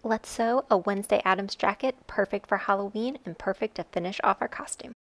Let's sew a Wednesday Addams jacket, perfect for Halloween and perfect to finish off our costume.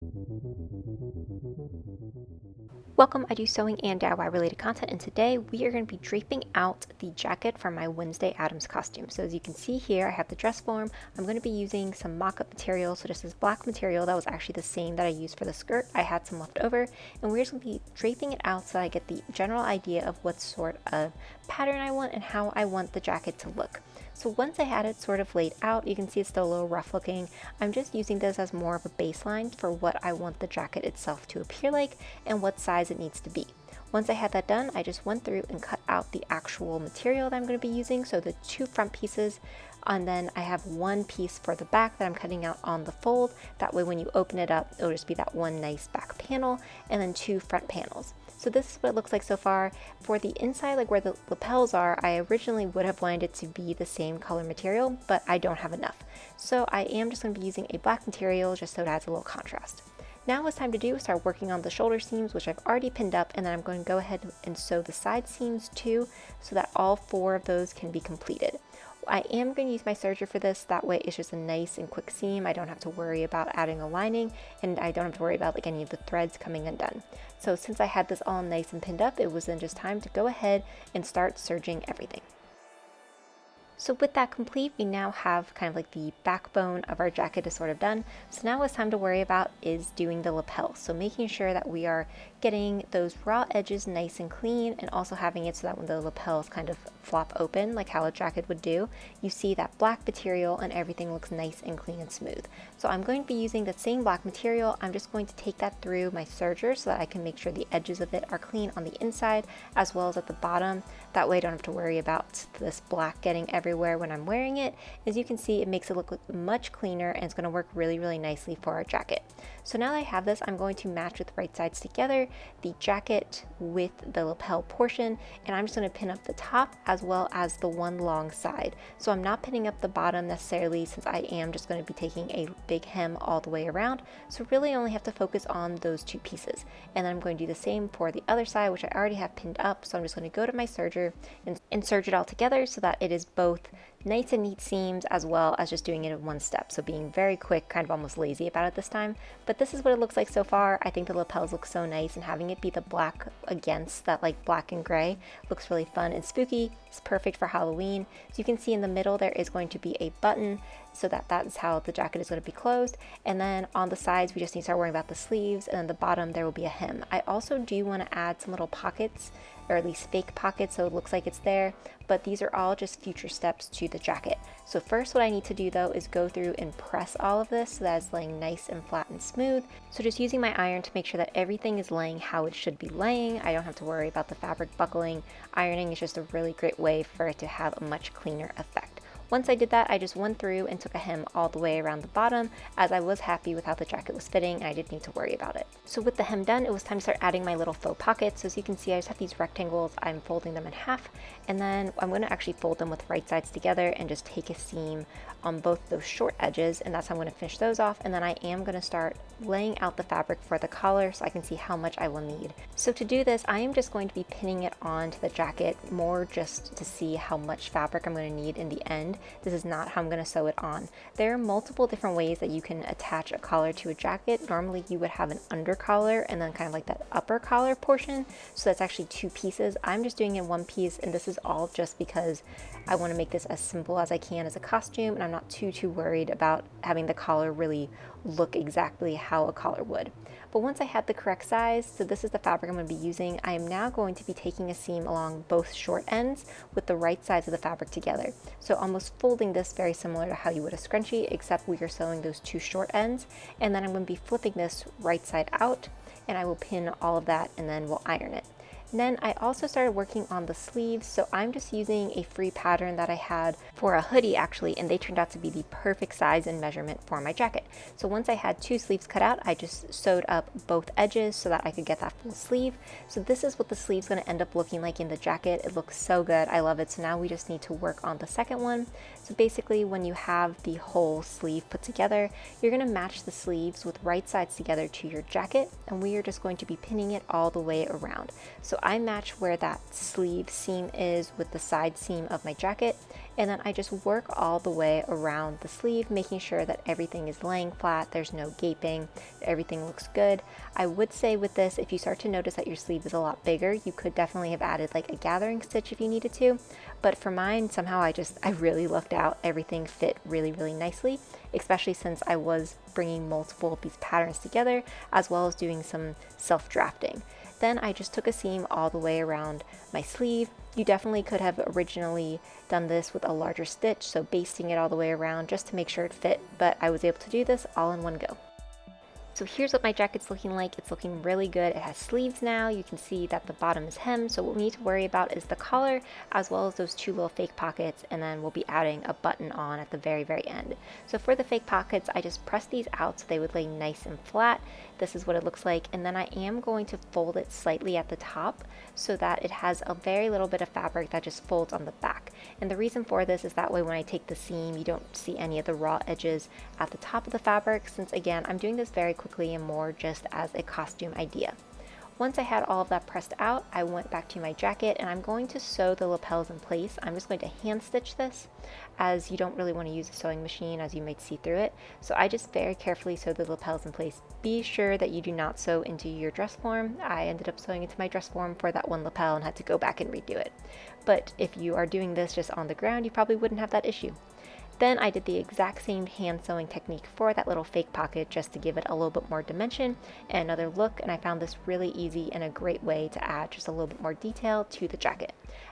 Welcome, I do sewing and DIY related content, and today we are going to be draping out the jacket for my Wednesday Addams costume. So as you can see here, I have the dress form. I'm going to be using some mock-up material, so just this black material that was actually the same that I used for the skirt. I had some left over, and we're just going to be draping it out so I get the general idea of what sort of pattern I want and how I want the jacket to look. So once I had it sort of laid out, you can see it's still a little rough looking. I'm just using this as more of a baseline for what I want the jacket itself to appear like and what size it needs to be. Once I had that done, I just went through and cut out the actual material that I'm going to be using, so the two front pieces, and then I have one piece for the back that I'm cutting out on the fold. That way when you open it up, it'll just be that one nice back panel and then two front panels. So this is what it looks like so far. For the inside, like where the lapels are, I originally would have wanted it to be the same color material, but I don't have enough. So I am just going to be using a black material just so it adds a little contrast. Now what's time to do is start working on the shoulder seams, which I've already pinned up, and then I'm going to go ahead and sew the side seams too, so that all four of those can be completed. I am going to use my serger for this, that way it's just a nice and quick seam. I don't have to worry about adding a lining, and I don't have to worry about like any of the threads coming undone. So since I had this all nice and pinned up, it was then just time to go ahead and start serging everything. So with that complete, we now have kind of like the backbone of our jacket is sort of done. So now what's time to worry about is doing the lapel. So making sure that we are getting those raw edges nice and clean, and also having it so that when the lapels kind of flop open like how a jacket would do, you see that black material and everything looks nice and clean and smooth. So I'm going to be using that same black material. I'm just going to take that through my serger so that I can make sure the edges of it are clean on the inside as well as at the bottom. That way I don't have to worry about this black getting everywhere when I'm wearing it. As you can see, it makes it look much cleaner, and it's going to work really, really nicely for our jacket. So now that I have this, I'm going to match with right sides together, the jacket with the lapel portion, and I'm just going to pin up the top as well as the one long side. So I'm not pinning up the bottom necessarily, since I am just going to be taking a big hem all the way around. So really I only have to focus on those two pieces. And then I'm going to do the same for the other side, which I already have pinned up. So I'm just going to go to my serger and serge it all together so that it is both nice and neat seams as well as just doing it in one step. So being very quick, kind of almost lazy about it this time. But this is what it looks like so far. I think the lapels look so nice, and having it be the black against that like black and gray looks really fun and spooky. It's perfect for Halloween. So you can see in the middle there is going to be a button, so that is how the jacket is going to be closed. And then on the sides we just need to start worrying about the sleeves, and then the bottom there will be a hem. I also do want to add some little pockets, or at least fake pockets, so it looks like it's there, but these are all just future steps to the jacket. So first what I need to do though is go through and press all of this so that it's laying nice and flat and smooth. So just using my iron to make sure that everything is laying how it should be laying. I don't have to worry about the fabric buckling. Ironing is just a really great way for it to have a much cleaner effect. Once I did that, I just went through and took a hem all the way around the bottom, as I was happy with how the jacket was fitting and I didn't need to worry about it. So with the hem done, it was time to start adding my little faux pockets. So as you can see, I just have these rectangles. I'm folding them in half, and then I'm going to actually fold them with right sides together and just take a seam on both those short edges, and that's how I'm going to finish those off. And then I am going to start laying out the fabric for the collar so I can see how much I will need. So to do this, I am just going to be pinning it onto the jacket more just to see how much fabric I'm going to need in the end. This is not how I'm going to sew it on. There are multiple different ways that you can attach a collar to a jacket. Normally you would have an under collar and then kind of like that upper collar portion. So that's actually two pieces. I'm just doing it in one piece, and this is all just because I want to make this as simple as I can as a costume, and I'm not too worried about having the collar really look exactly how a collar would. But once I had the correct size, so this is the fabric I'm going to be using, I am now going to be taking a seam along both short ends with the right sides of the fabric together. So almost folding this very similar to how you would a scrunchie, except we are sewing those two short ends. And then I'm going to be flipping this right side out, and I will pin all of that, and then we'll iron it. And then I also started working on the sleeves, so I'm just using a free pattern that I had for a hoodie actually, and they turned out to be the perfect size and measurement for my jacket. So once I had two sleeves cut out, I just sewed up both edges so that I could get that full sleeve. So this is what the sleeve's going to end up looking like in the jacket. It looks so good. I love it. So now we just need to work on the second one. So basically when you have the whole sleeve put together, you're going to match the sleeves with right sides together to your jacket, and we are just going to be pinning it all the way around. So I match where that sleeve seam is with the side seam of my jacket, And then I just work all the way around the sleeve, making sure that everything is laying flat, there's no gaping, everything looks good. I would say with this, if you start to notice that your sleeve is a lot bigger, you could definitely have added like a gathering stitch if you needed to. But for mine, somehow I really lucked out. Everything fit really, really nicely, especially since I was bringing multiple of these patterns together, as well as doing some self-drafting. Then I just took a seam all the way around my sleeve. You definitely could have originally done this with a larger stitch, so basting it all the way around just to make sure it fit, but I was able to do this all in one go. So here's what my jacket's looking like. It's looking really good. It has sleeves now. You can see that the bottom is hemmed. So what we need to worry about is the collar, as well as those two little fake pockets. And then we'll be adding a button on at the very, very end. So for the fake pockets, I just pressed these out so they would lay nice and flat. This is what it looks like. And then I am going to fold it slightly at the top so that it has a very little bit of fabric that just folds on the back. And the reason for this is that way when I take the seam, you don't see any of the raw edges at the top of the fabric, since again, I'm doing this very quickly and more just as a costume idea. Once I had all of that pressed out, I went back to my jacket and I'm going to sew the lapels in place. I'm just going to hand stitch this, as you don't really want to use a sewing machine as you might see through it. So I just very carefully sew the lapels in place. Be sure that you do not sew into your dress form. I ended up sewing into my dress form for that one lapel and had to go back and redo it. But if you are doing this just on the ground, you probably wouldn't have that issue. Then I did the exact same hand sewing technique for that little fake pocket just to give it a little bit more dimension and another look, and I found this really easy and a great way to add just a little bit more detail to the jacket.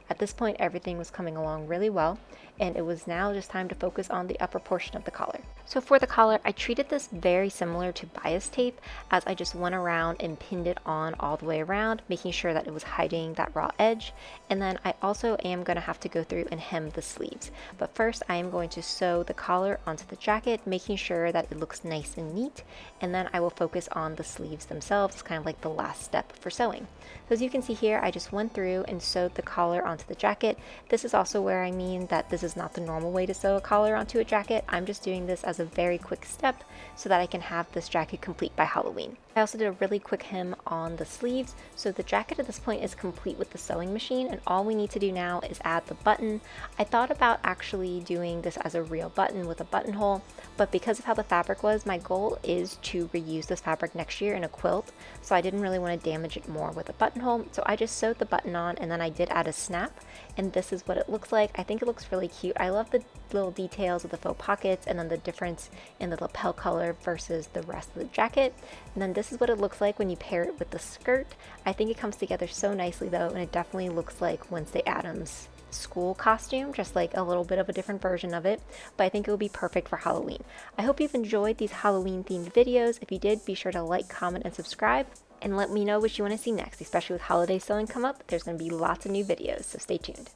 At this point, everything was coming along really well, and it was now just time to focus on the upper portion of the collar. So for the collar, I treated this very similar to bias tape, as I just went around and pinned it on all the way around, making sure that it was hiding that raw edge. And then I also am going to have to go through and hem the sleeves. But first, I am going to sew the collar onto the jacket, making sure that it looks nice and neat. And then I will focus on the sleeves themselves. It's kind of like the last step for sewing. So as you can see here, I just went through and sewed the collar onto the jacket. This is also where I mean that this is not the normal way to sew a collar onto a jacket. I'm just doing this as a very quick step so that I can have this jacket complete by Halloween. I also did a really quick hem on the sleeves, so the jacket at this point is complete with the sewing machine, and all we need to do now is add the button. I thought about actually doing this as a real button with a buttonhole, but because of how the fabric was, my goal is to reuse this fabric next year in a quilt, so I didn't really want to damage it more with a buttonhole, so I just sewed the button on, and then I did add a snap, and this is what it looks like. I think it looks really cute. I love the little details of the faux pockets and then the difference in the lapel color versus the rest of the jacket. And then this is what it looks like when you pair it with the skirt. I think it comes together so nicely though, and it definitely looks like Wednesday Addams school costume, just like a little bit of a different version of it, but I think it will be perfect for Halloween. I hope you've enjoyed these Halloween themed videos. If you did, be sure to like, comment, and subscribe, and let me know what you want to see next, especially with holiday sewing come up. There's going to be lots of new videos, so stay tuned.